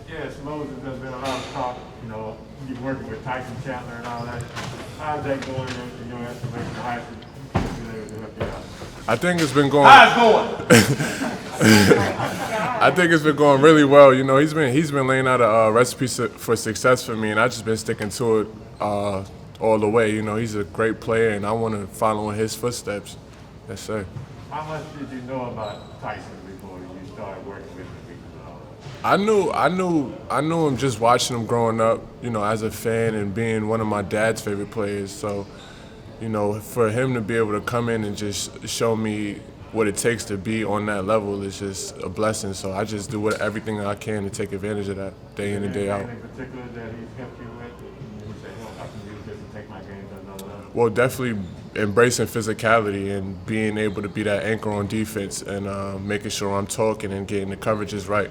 Yes, Moses, there's been a lot of talk, you working with Tyson Chandler and all that. How's that going in your estimation? How has it been able to help you out? I think it's been going. How's it going? I think it's been going really well. He's been laying out a recipe for success for me, and I've just been sticking to it all the way. He's a great player, and I want to follow in his footsteps. Yes, sir. How much did you know about Tyson before you started working with him? I knew him just watching him growing up. As a fan and being one of my dad's favorite players. So, for him to be able to come in and just show me what it takes to be on that level is just a blessing. So I just do everything I can to take advantage of that day in and day out. Anything in particular that he's helped you with? You say, I can use this to take my game to another level? Well, definitely embracing physicality and being able to be that anchor on defense and making sure I'm talking and getting the coverages right.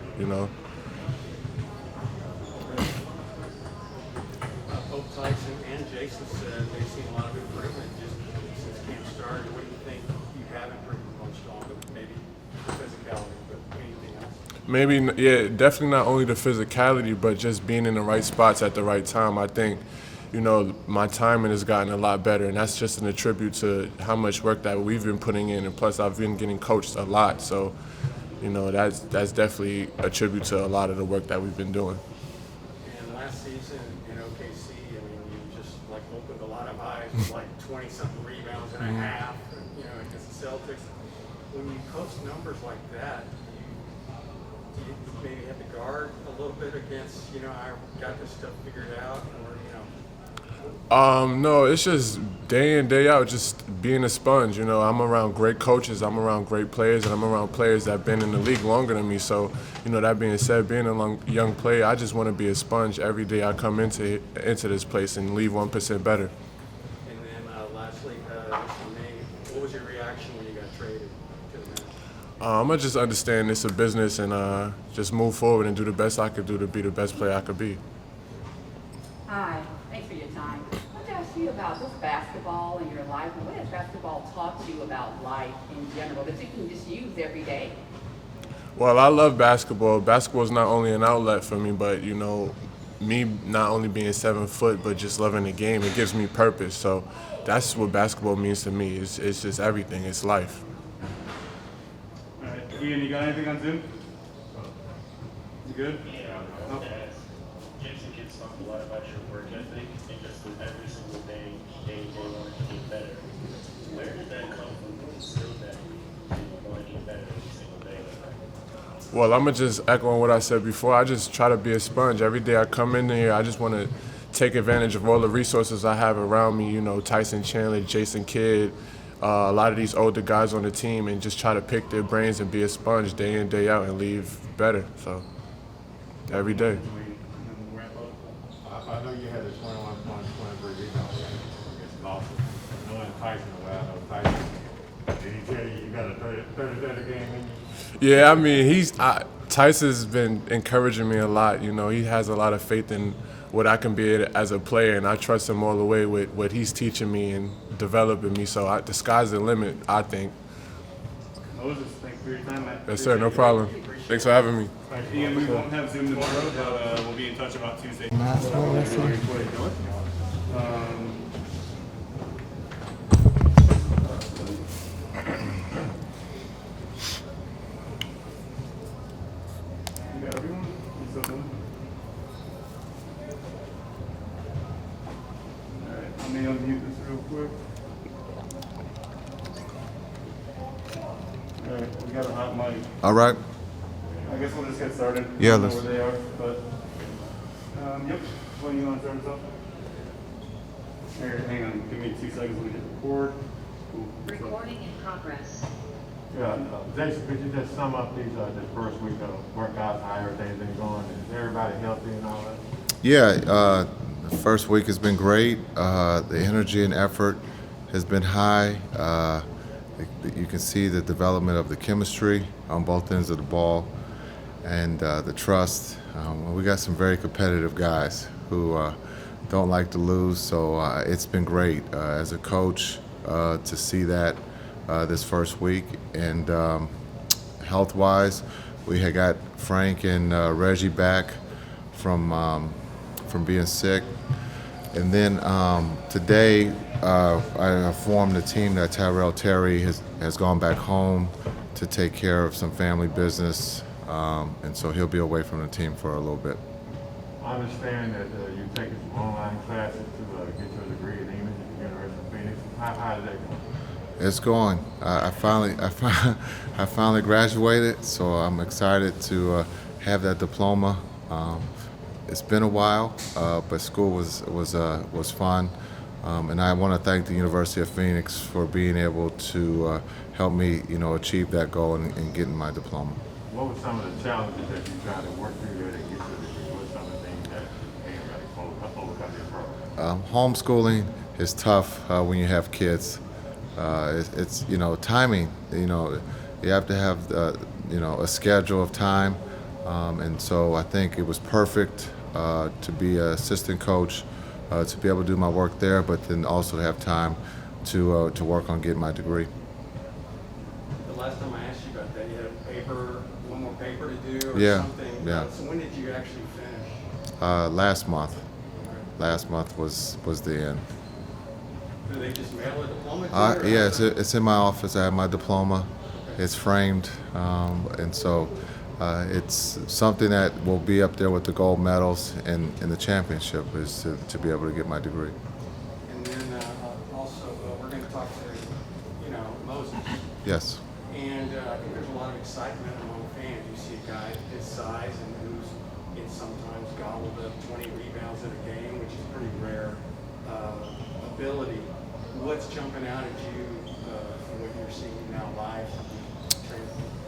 Both Tyson and Jason said they've seen a lot of improvement just since camp started. What do you think you have improved most on? Maybe physicality, but anything else? Maybe, yeah, definitely not only the physicality, but just being in the right spots at the right time. I think, my timing has gotten a lot better, and that's just an attribute to how much work that we've been putting in, and plus I've been getting coached a lot. So, that's definitely a tribute to a lot of the work that we've been doing. And last season in OKC, you just opened a lot of eyes with 20-something rebounds and a half, against the Celtics. When you post numbers like that, do you maybe have to guard a little bit against, I got this stuff figured out, or No, it's just day in, day out, just being a sponge. I'm around great coaches, I'm around great players, and I'm around players that have been in the league longer than me. So, that being said, being a young player, I just want to be a sponge every day I come into this place and leave 1% better. And then lastly, what was your reaction when you got traded to the Mavs? I'm going to just understand it's a business and just move forward and do the best I could do to be the best player I could be. Hi, thanks for your time. I want to ask you about this basketball in your life, and what has basketball taught you about life in general that you can just use every day? Well, I love basketball. Basketball is not only an outlet for me, but, me not only being 7 foot, but just loving the game, it gives me purpose. So that's what basketball means to me. It's just everything. It's life. All right, Ian, you got anything on Zoom? You good? Oh. Jason gets talked a lot about your work ethic and just every single day they want to get better. Where did that come from? Who instilled that you want to get better every single day? Well, I'm going to just echo on what I said before. I just try to be a sponge. Every day I come in here, I just want to take advantage of all the resources I have around me, Tyson Chandler, Jason Kidd, a lot of these older guys on the team, and just try to pick their brains and be a sponge day in, day out and leave better. So, every day. I know you had a 21 point, 23 rebound against Boston. Knowing Tyson well, I know Tyson. Did he tell you got a 30 game in you? Yeah, Tyson's been encouraging me a lot. He has a lot of faith in what I can be as a player, and I trust him all the way with what he's teaching me and developing me. So the sky's the limit, I think. Moses, thanks for your time, man. Yes, sir, no problem. Thanks for having me. All right, Ian, we won't have Zoom tomorrow, but we'll be in touch about Tuesday. You got everyone? You still doing? All right, let me unmute this real quick. All right, we got a hot mic. All right. I guess we'll just get started. Yeah, I don't know let's. where they are, but yep. When you want to start us off? Here, hang on. Give me 2 seconds. Let me hit record. Cool. Recording in progress. Yeah, Jason, could you just sum up this first week of workouts, how everything's been going? Is everybody healthy and all that? Yeah, the first week has been great. The energy and effort has been high. You can see the development of the chemistry on both ends of the ball and the trust. We got some very competitive guys who don't like to lose, so it's been great as a coach to see that this first week. And health-wise, we had got Frank and Reggie back from being sick. And then today, I formed a team that Tyrell Terry has gone back home to take care of some family business, and so he'll be away from the team for a little bit. I understand that you're taking some online classes to get your degree in English at the University of Phoenix. How did that go? It's going. I finally graduated, so I'm excited to have that diploma. It's been a while, but school was fun, and I want to thank the University of Phoenix for being able to help me, achieve that goal and getting my diploma. What were some of the challenges that you tried to work through there to get your degree? What were some of the things that came to overcome your problem? Homeschooling is tough when you have kids. It's timing. You have to have a schedule of time, and so I think it was perfect to be an assistant coach, to be able to do my work there, but then also to have time to work on getting my degree. The last time I asked you about that, you had one more paper to do or Yeah, something. yeah. So when did you actually finish? Last month. Last month was the end. Do they just mail a diploma to you? Yeah, it's in my office. I have my diploma. It's framed, and so it's something that will be up there with the gold medals and the championship is to be able to get my degree. And then also, we're going to talk to, Moses. Yes. And I think there's a lot of excitement among fans. You see a guy his size and who's sometimes gobbled up 20 rebounds in a game, which is pretty rare ability. What's jumping out at you from what you're seeing now live?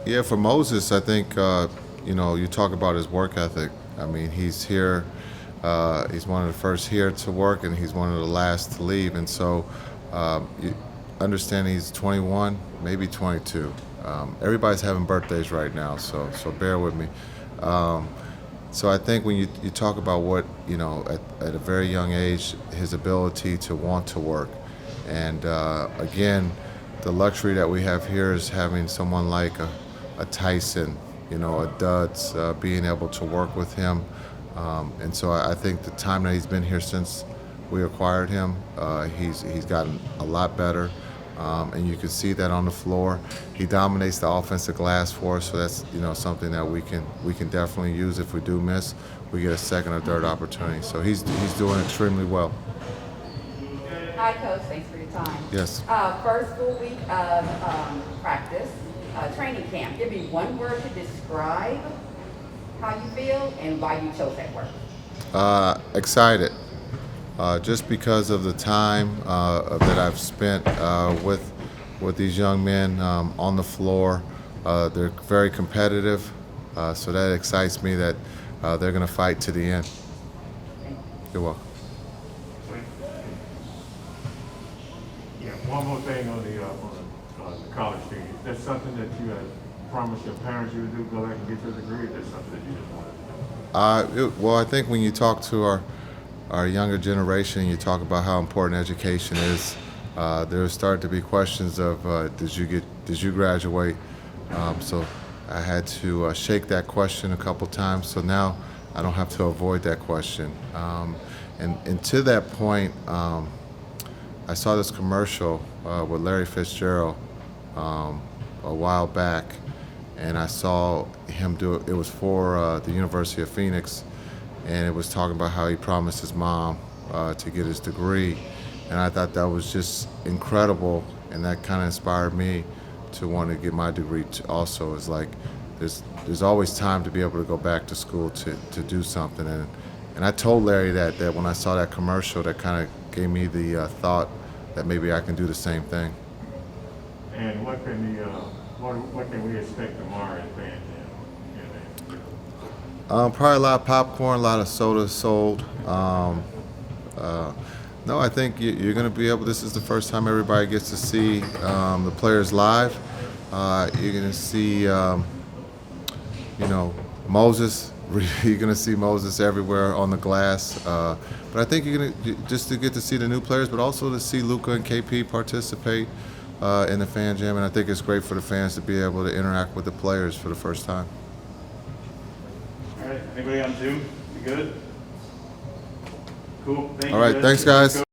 Yeah, for Moses, I think, you talk about his work ethic. I mean, he's here, he's one of the first here to work, and he's one of the last to leave. And so you understand he's 21, maybe 22. Everybody's having birthdays right now, so bear with me. So I think when you talk about what, at a very young age, his ability to want to work. And again, the luxury that we have here is having someone like a Tyson, a Duds, being able to work with him. And so I think the time that he's been here since we acquired him, he's gotten a lot better. And you can see that on the floor. He dominates the offensive glass for us, so that's something that we can definitely use. If we do miss, we get a second or third opportunity. So he's doing extremely well. Hi, Coach. Thanks for your time. Yes. First full week of practice, training camp. Give me one word to describe how you feel and why you chose that word. Excited. Just because of the time that I've spent with these young men on the floor. They're very competitive, so that excites me that they're going to fight to the end. You're welcome. Yeah, one more thing on the college thing. Is that something that you had promised your parents you would do, go back and get your degree? Or is that something that you just wanted to do? Well, I think when you talk to our younger generation, you talk about how important education is. There started to be questions of did you graduate? So I had to shake that question a couple times. So now I don't have to avoid that question. And to that point, I saw this commercial with Larry Fitzgerald a while back, and I saw him do it. It was for the University of Phoenix. And it was talking about how he promised his mom to get his degree. And I thought that was just incredible, and that kind of inspired me to want to get my degree also. It's like there's always time to be able to go back to school to do something. And I told Larry that when I saw that commercial, that kind of gave me the thought that maybe I can do the same thing. And what can we expect tomorrow in Fan Jam? Probably a lot of popcorn, a lot of soda sold. No, I think you're going to be able. This is the first time everybody gets to see the players live. You're going to see, Moses. You're going to see Moses everywhere on the glass. But I think you're going to just to get to see the new players, but also to see Luka and KP participate in the Fan Jam. And I think it's great for the fans to be able to interact with the players for the first time. All right, anybody on Zoom? good? Cool. Thank you. All right, thanks, guys.